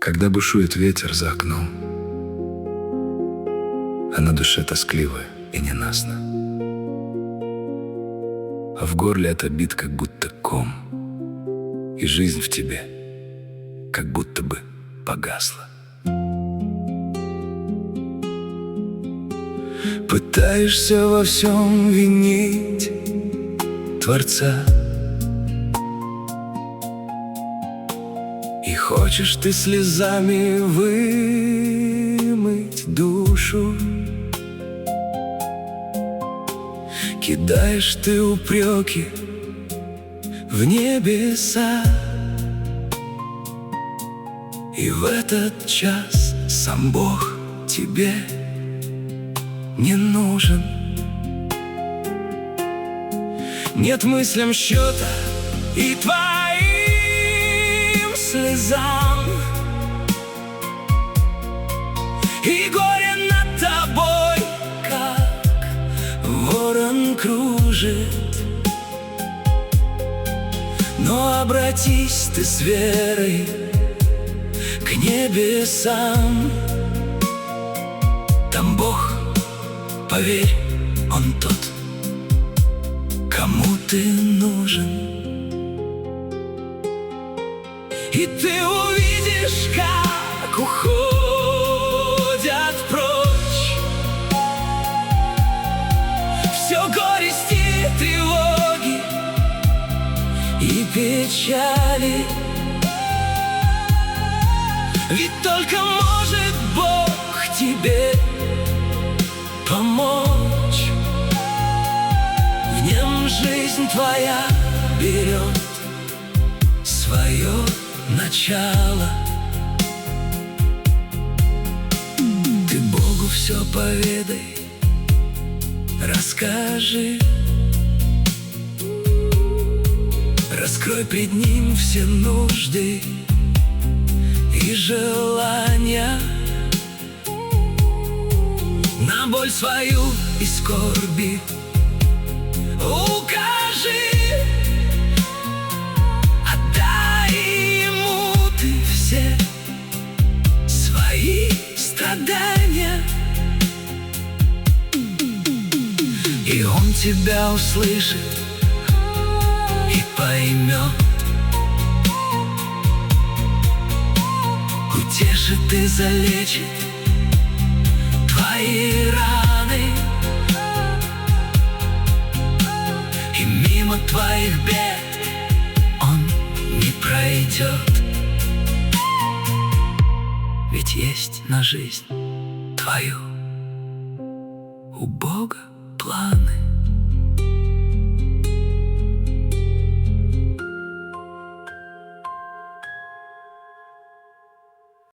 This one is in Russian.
Когда бушует ветер за окном, а на душе тоскливо и ненастно, а в горле это бит, как будто ком, и жизнь в тебе как будто бы погасла. Пытаешься во всем винить Творца, и хочешь ты слезами вымыть душу. Кидаешь ты упреки в небеса, и в этот час сам Бог тебе не нужен. Нет мыслям счета и твоим слезам, и горе над тобой, как ворон кружит. Но обратись ты с верой к небесам. Там Бог, поверь, Он тот, кому ты нужен. И ты увидишь, как уходят прочь все горести, тревоги и печали. Ведь только может Бог тебе помочь. В нем жизнь твоя берет свое начало. Ты Богу все поведай, расскажи, раскрой пред Ним все нужды и желания. На боль свою и скорби укажи, отдай Ему ты все свои страдания, и Он тебя услышит и поймет, утешит и залечит твои раны, и мимо твоих бед Он не пройдет. Ведь есть на жизнь твою у Бога планы.